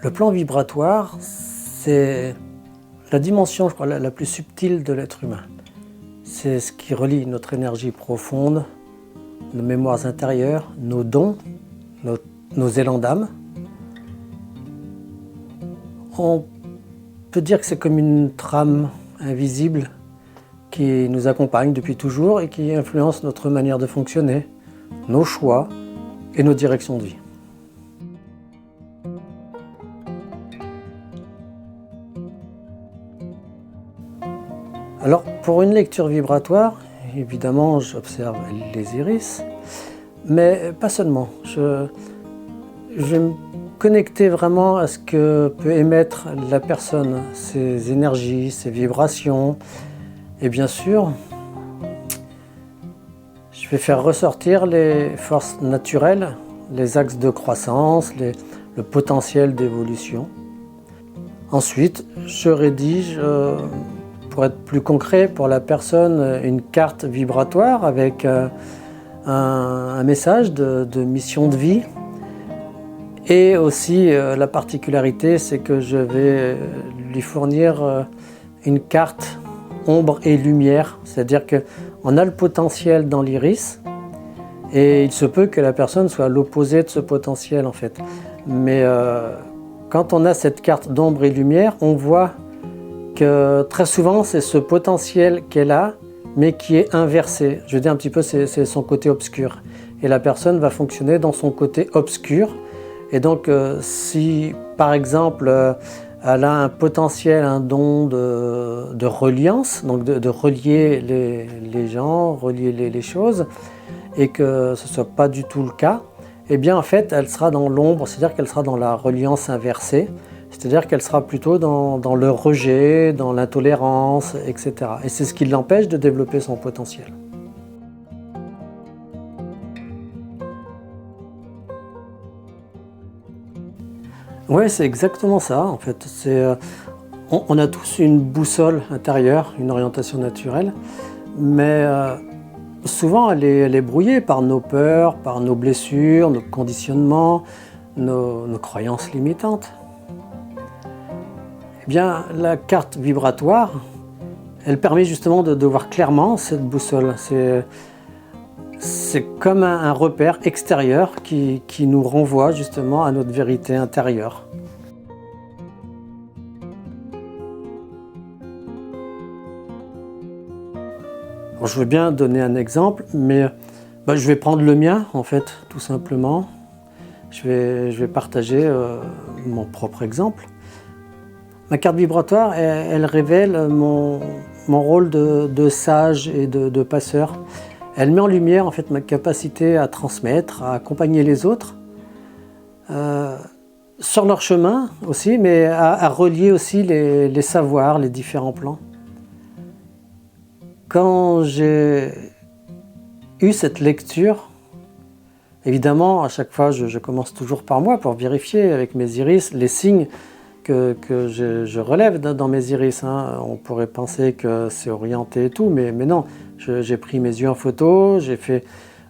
Le plan vibratoire, c'est la dimension, je crois, la plus subtile de l'être humain. C'est ce qui relie notre énergie profonde, nos mémoires intérieures, nos dons, nos élans d'âme. On peut dire que c'est comme une trame invisible qui nous accompagne depuis toujours et qui influence notre manière de fonctionner, nos choix et nos directions de vie. Alors, pour une lecture vibratoire, évidemment, j'observe les iris, mais pas seulement. Je vais me connecter vraiment à ce que peut émettre la personne, ses énergies, ses vibrations. Et bien sûr, je vais faire ressortir les forces naturelles, les axes de croissance, le potentiel d'évolution. Ensuite, je rédige, pour être plus concret pour la personne, une carte vibratoire avec un message de mission de vie. Et aussi la particularité, c'est que je vais lui fournir une carte ombre et lumière, c'est-à-dire qu'on a le potentiel dans l'iris et il se peut que la personne soit à l'opposé de ce potentiel en fait. Mais quand on a cette carte d'ombre et lumière, on voit que très souvent c'est ce potentiel qu'elle a mais qui est inversé. Je veux dire un petit peu c'est son côté obscur et la personne va fonctionner dans son côté obscur et donc si par exemple elle a un potentiel, un don de reliance, donc de relier les gens, relier les choses et que ce ne soit pas du tout le cas, eh bien en fait elle sera dans l'ombre, c'est-à-dire qu'elle sera dans la reliance inversée. C'est-à-dire qu'elle sera plutôt dans le rejet, dans l'intolérance, etc. Et c'est ce qui l'empêche de développer son potentiel. Oui, c'est exactement ça en fait. On a tous une boussole intérieure, une orientation naturelle, mais souvent elle est brouillée par nos peurs, par nos blessures, nos conditionnements, nos croyances limitantes. Eh bien, la carte vibratoire, elle permet justement de voir clairement cette boussole. C'est comme un repère extérieur qui nous renvoie justement à notre vérité intérieure. Alors, je veux bien donner un exemple, mais je vais prendre le mien en fait, tout simplement. Je vais partager mon propre exemple. Ma carte vibratoire, elle révèle mon rôle de sage et de passeur. Elle met en lumière en fait ma capacité à transmettre, à accompagner les autres sur leur chemin aussi, mais à relier aussi les savoirs, les différents plans. Quand j'ai eu cette lecture, évidemment, à chaque fois, je commence toujours par moi pour vérifier avec mes iris les signes que je relève dans mes iris. On pourrait penser que c'est orienté et tout, mais non. J'ai pris mes yeux en photo, j'ai fait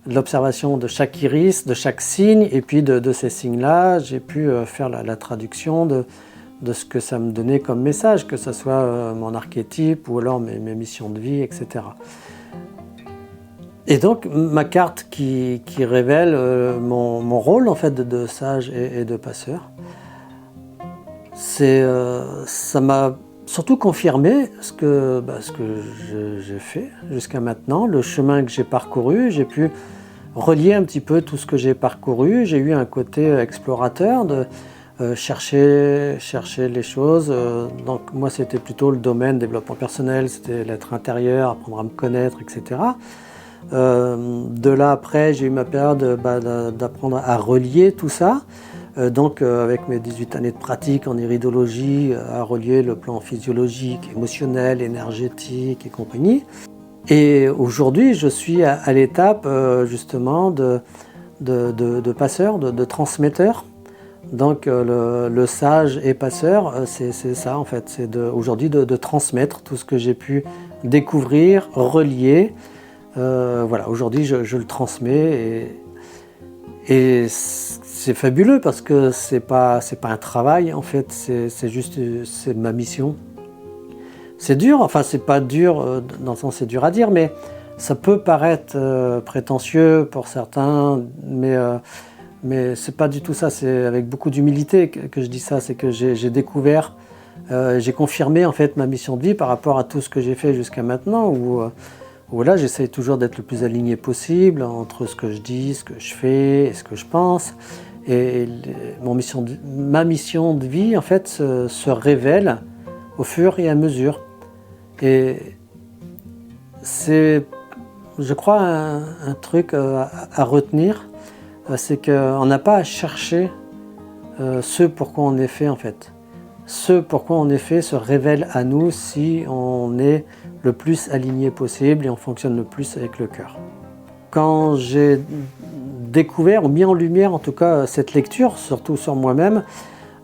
l'observation de chaque iris, de chaque signe, et puis de ces signes-là, j'ai pu faire la traduction de ce que ça me donnait comme message, que ce soit mon archétype ou alors mes missions de vie, etc. Et donc ma carte qui révèle mon rôle en fait de sage et de passeur, ça m'a surtout confirmé ce que j'ai fait jusqu'à maintenant, le chemin que j'ai parcouru. J'ai pu relier un petit peu tout ce que j'ai parcouru. J'ai eu un côté explorateur de chercher les choses. Donc moi c'était plutôt le domaine développement personnel, c'était l'être intérieur, apprendre à me connaître, etc. De là après j'ai eu ma période d'apprendre à relier tout ça. Donc avec mes 18 années de pratique en iridologie, à relier le plan physiologique, émotionnel, énergétique et compagnie. Et aujourd'hui, je suis à l'étape justement de passeur, de transmetteur. Donc le sage et passeur, c'est ça en fait, c'est aujourd'hui de transmettre tout ce que j'ai pu découvrir, relier. Voilà, aujourd'hui je le transmets et c'est fabuleux parce que c'est pas un travail en fait, c'est ma mission. C'est dur, enfin c'est pas dur dans le sens c'est dur à dire, mais ça peut paraître prétentieux pour certains, mais c'est pas du tout ça, c'est avec beaucoup d'humilité que je dis ça, c'est que j'ai découvert, j'ai confirmé en fait ma mission de vie par rapport à tout ce que j'ai fait jusqu'à maintenant, où là j'essaye toujours d'être le plus aligné possible entre ce que je dis, ce que je fais et ce que je pense. Et ma mission de vie en fait se révèle au fur et à mesure. Et c'est, je crois, un truc à retenir, c'est qu'on n'a pas à chercher ce pourquoi on est fait en fait. Ce pourquoi on est fait se révèle à nous si on est le plus aligné possible et on fonctionne le plus avec le cœur. Quand j'ai découvert ou mis en lumière en tout cas cette lecture, surtout sur moi-même,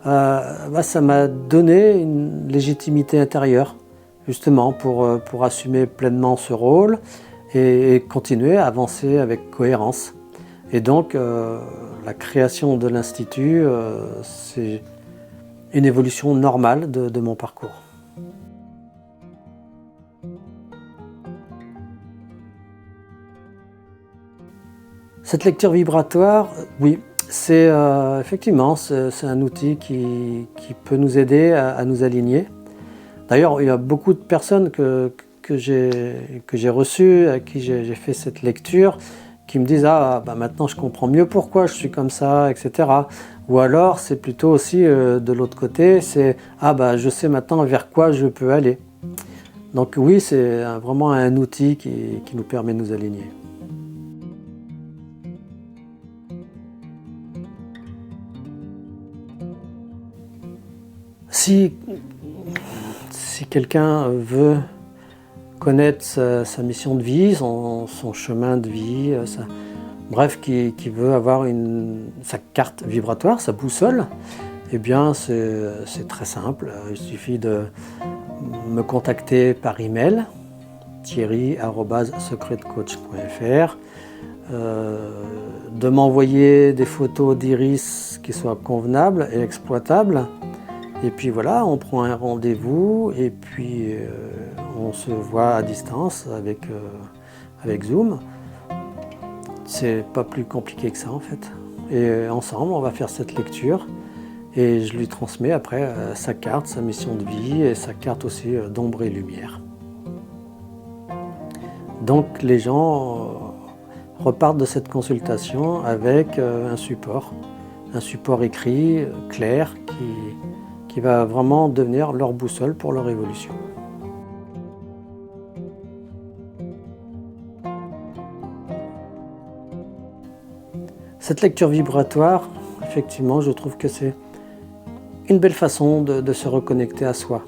ça m'a donné une légitimité intérieure justement pour assumer pleinement ce rôle et continuer à avancer avec cohérence. Et donc la création de l'Institut, c'est une évolution normale de mon parcours. Cette lecture vibratoire, oui, c'est effectivement c'est un outil qui peut nous aider à nous aligner. D'ailleurs, il y a beaucoup de personnes que j'ai reçues, à qui j'ai fait cette lecture, qui me disent « Ah, maintenant je comprends mieux pourquoi je suis comme ça, etc. » Ou alors, c'est plutôt aussi de l'autre côté, c'est « Ah, je sais maintenant vers quoi je peux aller. » Donc oui, c'est vraiment un outil qui nous permet de nous aligner. Si quelqu'un veut connaître sa mission de vie, son chemin de vie, bref, qui veut avoir sa carte vibratoire, sa boussole, eh bien c'est très simple. Il suffit de me contacter par email, thierry@secretcoach.fr, de m'envoyer des photos d'iris qui soient convenables et exploitables. Et puis voilà, on prend un rendez-vous et puis on se voit à distance avec Zoom. C'est pas plus compliqué que ça en fait. Et ensemble, on va faire cette lecture et je lui transmets après sa carte, sa mission de vie et sa carte aussi d'ombre et lumière. Donc les gens repartent de cette consultation avec un support écrit, clair, qui va vraiment devenir leur boussole pour leur évolution. Cette lecture vibratoire, effectivement, je trouve que c'est une belle façon de se reconnecter à soi,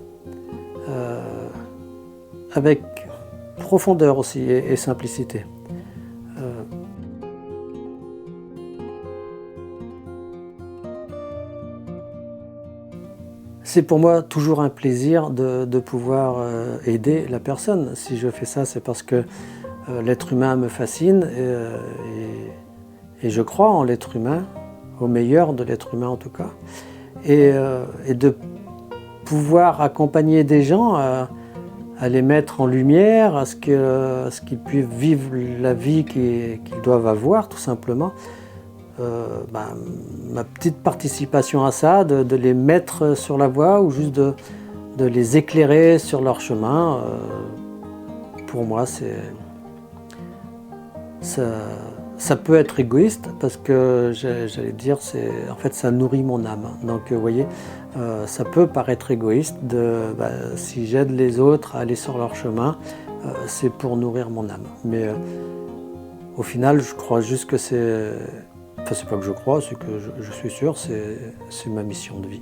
avec profondeur aussi et simplicité. C'est pour moi toujours un plaisir de pouvoir aider la personne. Si je fais ça, c'est parce que l'être humain me fascine et je crois en l'être humain, au meilleur de l'être humain en tout cas. Et de pouvoir accompagner des gens à les mettre en lumière, à ce qu'ils puissent vivre la vie qu'ils doivent avoir tout simplement. Ma petite participation à ça, de les mettre sur la voie ou juste de les éclairer sur leur chemin, pour moi ça peut être égoïste parce que j'allais dire en fait ça nourrit mon âme. Donc vous voyez, ça peut paraître égoïste si j'aide les autres à aller sur leur chemin, c'est pour nourrir mon âme. Mais au final, je crois juste que c'est pas que je crois, c'est que je suis sûr, c'est ma mission de vie.